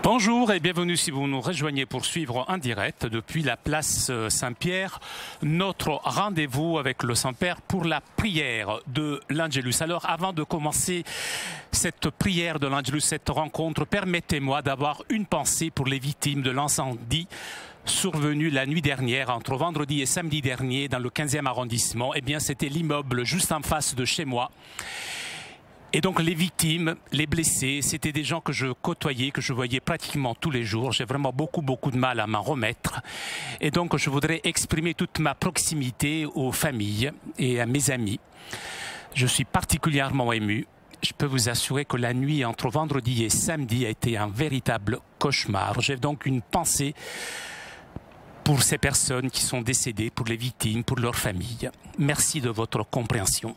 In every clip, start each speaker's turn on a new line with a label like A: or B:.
A: Bonjour et bienvenue si vous nous rejoignez pour suivre en direct depuis la place Saint-Pierre notre rendez-vous avec le Saint-Père pour la prière de l'Angelus. Alors avant de commencer cette prière de l'Angelus, cette rencontre, permettez-moi d'avoir une pensée pour les victimes de l'incendie survenu la nuit dernière, entre vendredi et samedi dernier, dans le 15e arrondissement. Eh bien, c'était l'immeuble juste en face de chez moi. Et donc les victimes, les blessés, c'était des gens que je côtoyais, que je voyais pratiquement tous les jours. J'ai vraiment beaucoup de mal à m'en remettre. Et donc je voudrais exprimer toute ma proximité aux familles et à mes amis. Je suis particulièrement ému. Je peux vous assurer que la nuit entre vendredi et samedi a été un véritable cauchemar. J'ai donc une pensée pour ces personnes qui sont décédées, pour les victimes, pour leurs familles. Merci de votre compréhension.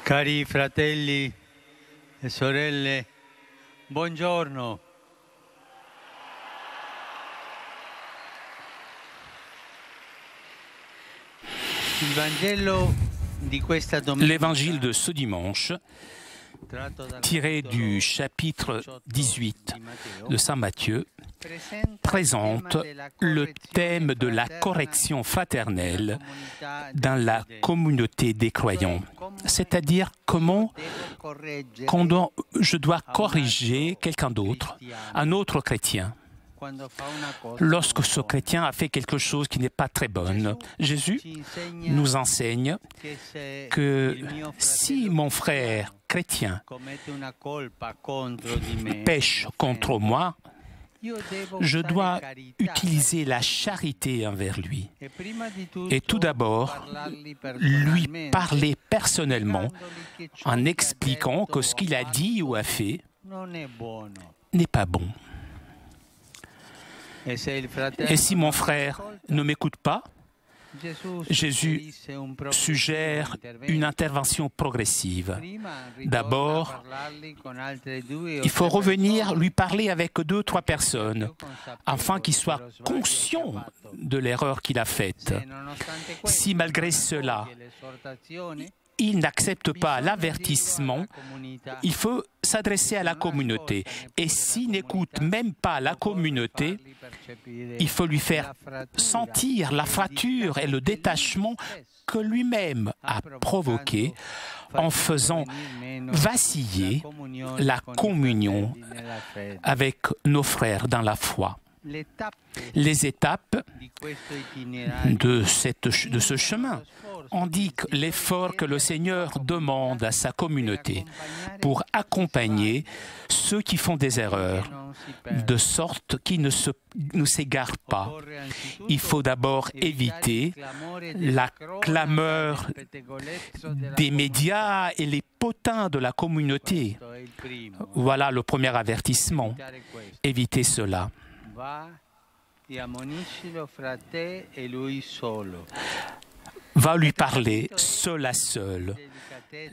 B: Cari fratelli e sorelle, buongiorno.
A: L'évangile de ce dimanche, tiré du chapitre 18 de Saint Matthieu, présente le thème de la correction fraternelle dans la communauté des croyants. C'est-à-dire comment je dois corriger quelqu'un d'autre, un autre chrétien. Lorsque ce chrétien a fait quelque chose qui n'est pas très bon, Jésus nous enseigne que si mon frère chrétien pêche contre moi, je dois utiliser la charité envers lui. Et tout d'abord, lui parler personnellement en expliquant que ce qu'il a dit ou a fait n'est pas bon. Et si mon frère ne m'écoute pas, Jésus suggère une intervention progressive. D'abord, il faut revenir lui parler avec 2 ou 3 personnes, afin qu'il soit conscient de l'erreur qu'il a faite. Si malgré cela, il n'accepte pas l'avertissement, il faut s'adresser à la communauté. Et s'il n'écoute même pas la communauté, il faut lui faire sentir la fracture et le détachement que lui-même a provoqué en faisant vaciller la communion avec nos frères dans la foi. Les étapes de ce chemin indiquent l'effort que le Seigneur demande à sa communauté pour accompagner ceux qui font des erreurs, de sorte qu'ils ne s'égarent pas. Il faut d'abord éviter la clameur des médias et les potins de la communauté. Voilà le premier avertissement. Évitez cela. Va lui parler seul à seul.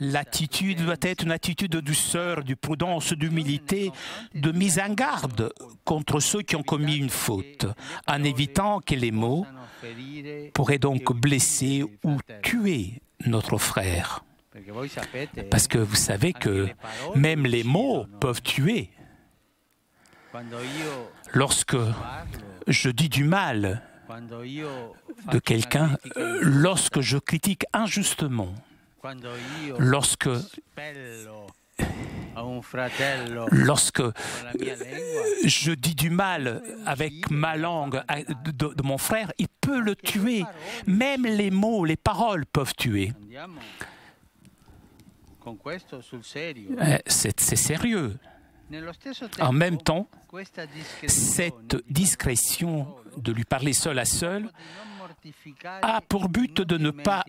A: L'attitude doit être une attitude de douceur, de prudence, d'humilité, de mise en garde contre ceux qui ont commis une faute, en évitant que les mots pourraient donc blesser ou tuer notre frère. Parce que vous savez que même les mots peuvent tuer. Lorsque je dis du mal de quelqu'un, lorsque je critique injustement, lorsque je dis du mal avec ma langue de mon frère, il peut le tuer. Même les mots, les paroles peuvent tuer. C'est sérieux. En même temps, cette discrétion de lui parler seul à seul a pour but de ne pas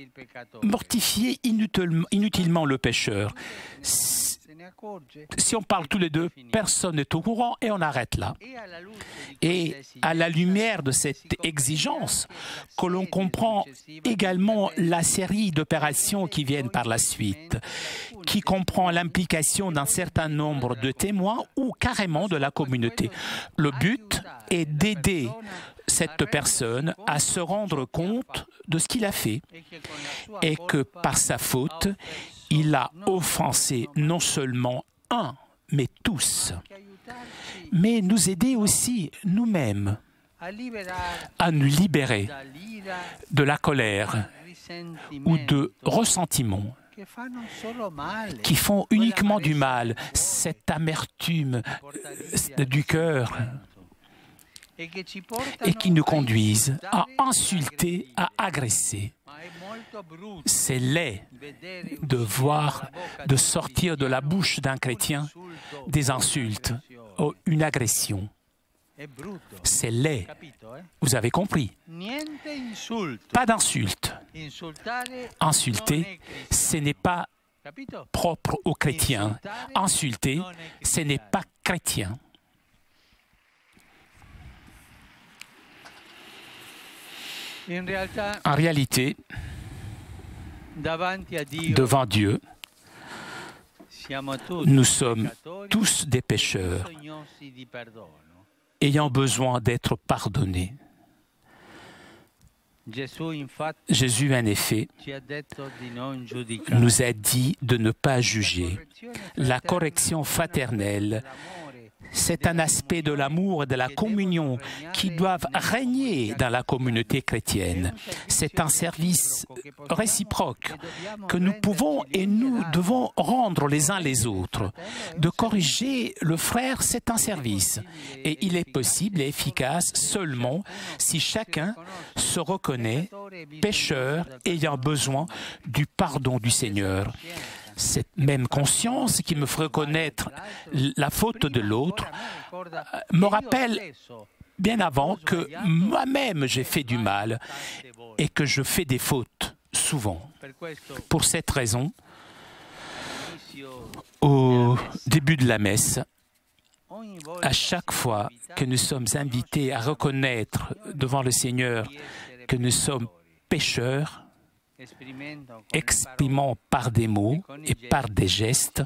A: mortifier inutilement le pécheur. Si on parle tous les deux, personne n'est au courant et on arrête là. Et à la lumière de cette exigence, que l'on comprend également la série d'opérations qui viennent par la suite, qui comprend l'implication d'un certain nombre de témoins ou carrément de la communauté. Le but est d'aider cette personne à se rendre compte de ce qu'il a fait et que par sa faute, il a offensé non seulement un, mais tous. Mais nous aider aussi nous-mêmes à nous libérer de la colère ou de ressentiment qui font uniquement du mal, cette amertume du cœur et qui nous conduisent à insulter, à agresser. C'est laid de voir, de sortir de la bouche d'un chrétien des insultes ou une agression. C'est laid. Vous avez compris? Pas d'insultes. Insulter, ce n'est pas propre aux chrétiens. Insulter, ce n'est pas chrétien. En réalité, devant Dieu, nous sommes tous des pécheurs ayant besoin d'être pardonnés. Jésus, en effet, nous a dit de ne pas juger. La correction fraternelle, c'est un aspect de l'amour et de la communion qui doivent régner dans la communauté chrétienne. C'est un service réciproque que nous pouvons et nous devons rendre les uns les autres. De corriger le frère, c'est un service. Et il est possible et efficace seulement si chacun se reconnaît pécheur ayant besoin du pardon du Seigneur. Cette même conscience qui me fait reconnaître la faute de l'autre me rappelle bien avant que moi-même j'ai fait du mal et que je fais des fautes souvent. Pour cette raison, au début de la messe, à chaque fois que nous sommes invités à reconnaître devant le Seigneur que nous sommes pécheurs, exprimant par des mots et par des gestes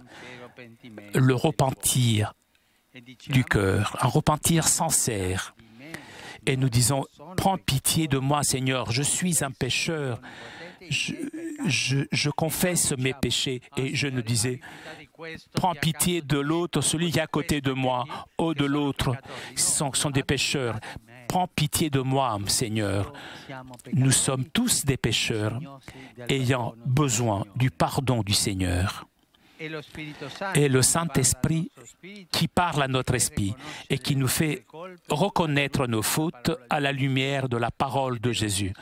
A: le repentir du cœur, un repentir sincère. Et nous disons, prends pitié de moi, Seigneur, je suis un pécheur, je confesse mes péchés. Et je nous disais, prends pitié de l'autre, celui qui est à côté de moi, ou de l'autre, sont des pécheurs. Prends pitié de moi, Seigneur. Nous sommes tous des pécheurs ayant besoin du pardon du Seigneur. Et le Saint-Esprit qui parle à notre esprit et qui nous fait reconnaître nos fautes à la lumière de la parole de Jésus.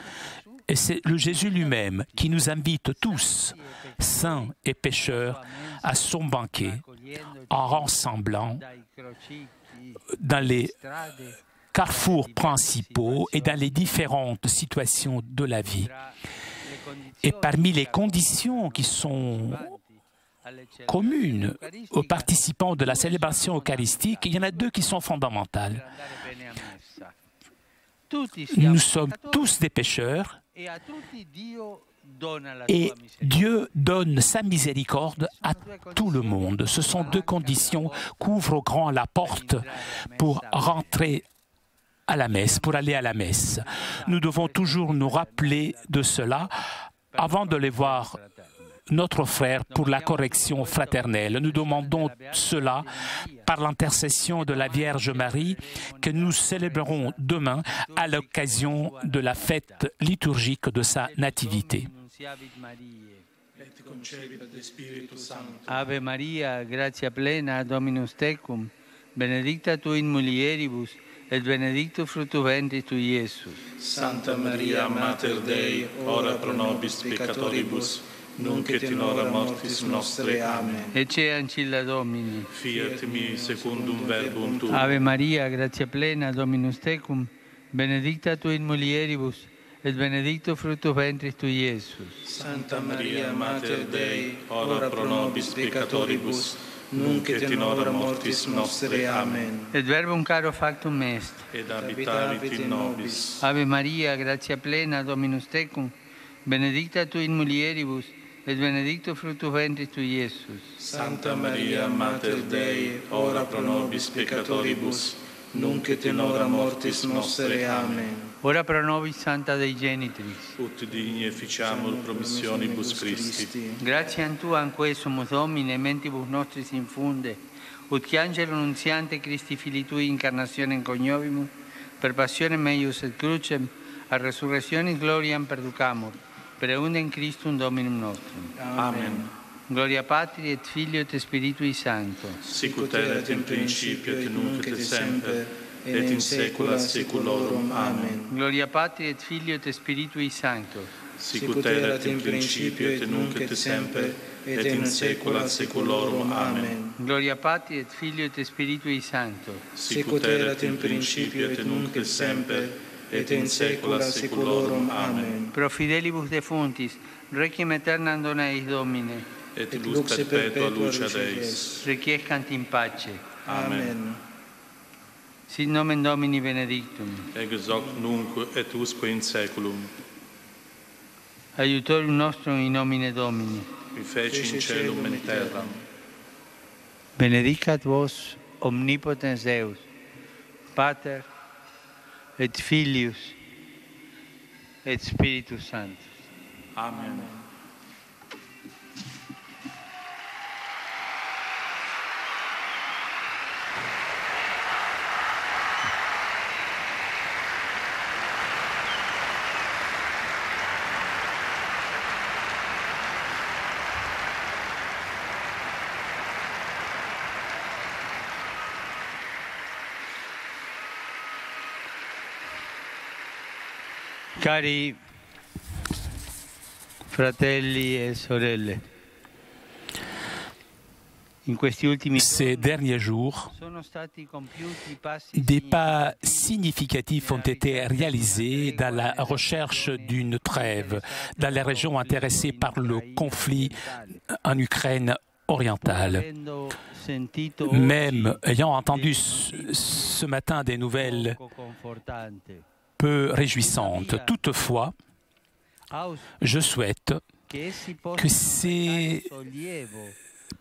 A: Et c'est le Jésus lui-même qui nous invite tous, saints et pécheurs, à son banquet en rassemblant dans les carrefours principaux et dans les différentes situations de la vie. Et parmi les conditions qui sont communes aux participants de la célébration eucharistique, il y en a deux qui sont fondamentales. Nous sommes tous des pécheurs et Dieu donne sa miséricorde à tout le monde. Ce sont deux conditions qu'ouvre grand la porte pour rentrer à la messe, pour aller à la messe. Nous devons toujours nous rappeler de cela avant de les voir notre frère pour la correction fraternelle. Nous demandons cela par l'intercession de la Vierge Marie que nous célébrerons demain à l'occasion de la fête liturgique de sa nativité.
B: Ave Maria, gratia plena, Dominus tecum, benedicta tu in mulieribus, et benedictus fructus ventris tui, Iesus.
C: Santa Maria, Mater Dei, ora pro nobis peccatoribus, nunc et in hora mortis nostre. Amen.
B: Ecce ancilla Domini.
C: Fiat mi secundum verbum tuum.
B: Ave Maria, gratia plena, Dominus tecum, benedicta tu in mulieribus, et benedictus fructus ventris tui, Iesus.
C: Santa Maria, Mater Dei, ora pro nobis peccatoribus, nunc et in hora mortis nostre. Amen.
B: Et verbum caro factum est.
C: Ed habitavit in nobis.
B: Ave Maria, gratia plena, Dominus tecum, benedicta tu in mulieribus, et benedictus fructus ventris tui, Iesus.
C: Santa Maria, Mater Dei, ora pro nobis peccatoribus, nunc et in hora mortis nostre. Amen.
B: Ora pro nobis Santa Dei Genitris.
C: Ut digni efficiamur promissionibus Christi.
B: Gratiam Tuam quae sumus Domine, mentibus nostris infunde, ut che angelo nunziante Christi Filii Tui incarnationem coniovimus, per passionem meius et crucem, a resurrectionis gloriam perducamur, per eundem Christum Dominum nostrum.
C: Amen.
B: Gloria Patri et Filio et Spiritui Sancto.
C: Sic ut erat in principio et nunc et semper, et in saecula saeculorum. Amen.
B: Gloria Patri et Filio et Spiritui Sancto.
C: Sic ut erat in principio et nunc et semper, et in saecula saeculorum. Amen.
B: Gloria Patri et Filio et Spiritui Sancto.
C: Sic ut erat in principio et nunc et semper, et in saecula saeculorum. Amen.
B: Pro fidelibus defuntis, requiem aeternam dona eis Domine,
C: Et lux perpetua luce Deis.
B: requiescant in pace.
C: Amen.
B: Sit nomen Domini benedictum.
C: Ex hoc nunc et usque in saeculum.
B: Aiutorium nostrum in nomine Domini.
C: Qui feci in celum et in terram.
B: Benedicat vos omnipotens Deus, Pater et Filius et Spiritus Sanctus.
C: Amen.
B: Cari fratelli e sorelle, in questi ultimi
A: Ces derniers jours,
B: sono stati compiuti passi
A: des pas significatifs ont été réalisés dans la recherche d'une trêve dans les régions intéressées par le conflit en Ukraine orientale. Même ayant entendu ce matin des nouvelles peu réjouissantes, toutefois, je souhaite que ces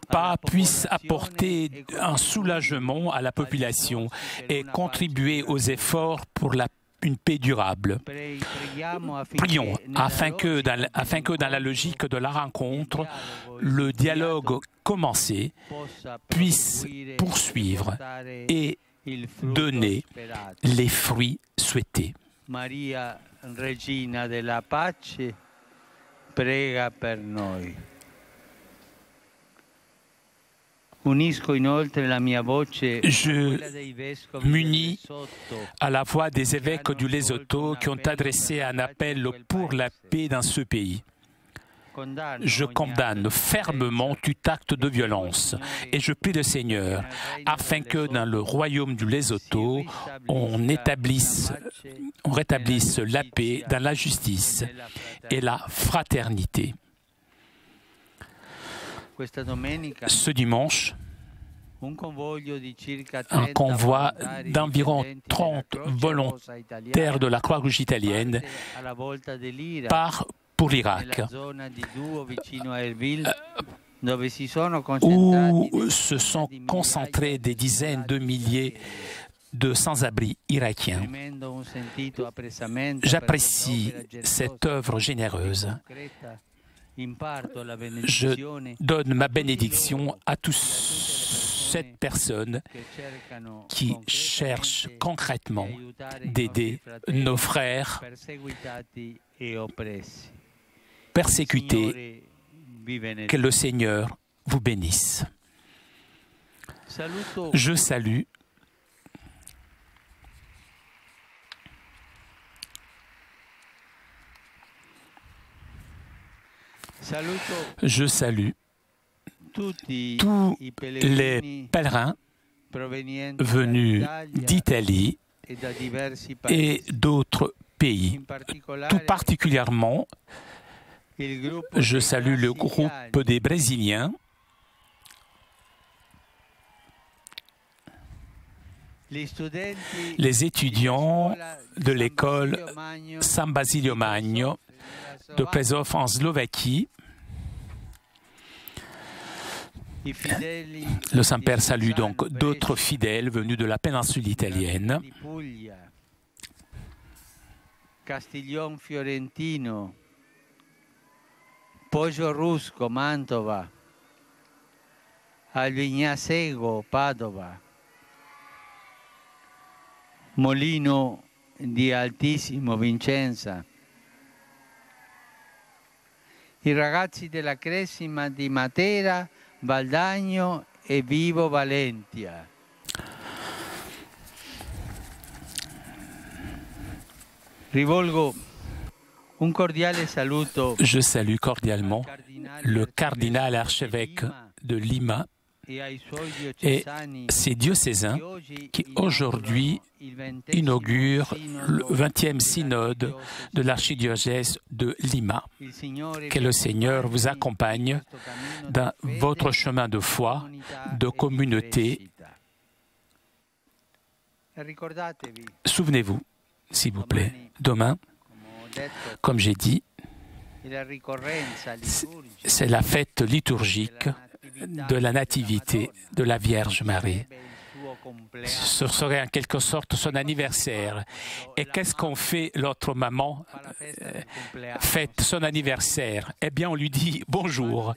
A: pas puissent apporter un soulagement à la population et contribuer aux efforts pour une paix durable. Prions afin que dans la logique de la rencontre, le dialogue commencé puisse poursuivre et donner les fruits souhaités.
B: Maria, Regina della Pace, prega per noi.
A: Je m'unis à la voix des évêques du Lesotho qui ont adressé un appel pour la paix dans ce pays. Je condamne fermement tout acte de violence et je prie le Seigneur afin que dans le royaume du Lesotho, on rétablisse la paix dans la justice et la fraternité. Ce dimanche, un convoi d'environ 30 volontaires de la Croix-Rouge italienne part pour l'Irak, où se sont concentrés des dizaines de milliers de sans-abri irakiens. J'apprécie cette œuvre généreuse. Je donne ma bénédiction à toutes ces personnes qui cherchent concrètement d'aider nos frères persécutés. Que le Seigneur vous bénisse. Je salue tous les pèlerins venus d'Italie et d'autres pays. Tout particulièrement, je salue le groupe des Brésiliens, les étudiants de l'école San Basilio Magno de Prešov en Slovaquie. Le Saint-Père salue donc d'autres fidèles venus de la péninsule italienne.
B: Castiglione Fiorentino, Poggio-Rusco, Mantova, Albignasego, Padova, Molino di Altissimo, Vicenza, i ragazzi della Cresima di Matera, Valdagno e Vibo Valentia. Rivolgo un cordiale saluto.
A: Je salue cordialement le cardinal archevêque de Lima et ses diocésains qui aujourd'hui inaugurent le 20e synode de l'archidiocèse de Lima. Que le Seigneur vous accompagne dans votre chemin de foi, de communauté. Souvenez-vous, s'il vous plaît, demain, comme j'ai dit, c'est la fête liturgique de la Nativité de la Vierge Marie. Ce serait en quelque sorte son anniversaire. Et qu'est-ce qu'on fait, l'autre maman fête son anniversaire? Eh bien, on lui dit bonjour.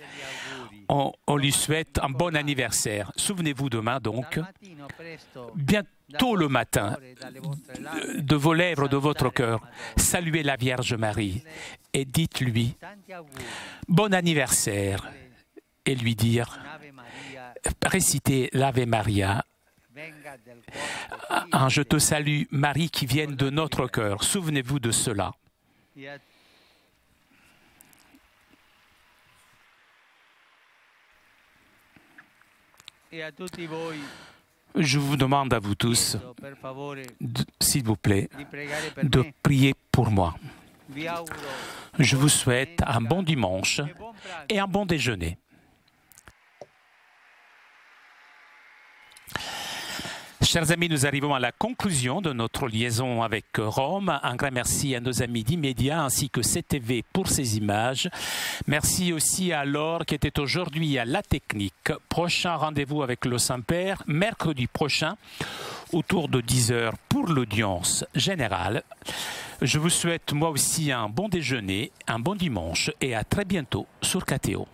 A: On lui souhaite un bon anniversaire. Souvenez-vous demain donc, bien tôt le matin, de vos lèvres, de votre cœur, saluez la Vierge Marie et dites-lui bon anniversaire et lui dire, récitez l'Ave Maria, un je te salue Marie qui vienne de notre cœur. Souvenez-vous de cela. Je vous demande à vous tous, s'il vous plaît, de prier pour moi. Je vous souhaite un bon dimanche et un bon déjeuner. Chers amis, nous arrivons à la conclusion de notre liaison avec Rome. Un grand merci à nos amis d'Immédiat ainsi que CTV pour ces images. Merci aussi à Laure qui était aujourd'hui à la technique. Prochain rendez-vous avec le Saint-Père, mercredi prochain, autour de 10h pour l'audience générale. Je vous souhaite moi aussi un bon déjeuner, un bon dimanche et à très bientôt sur KTO.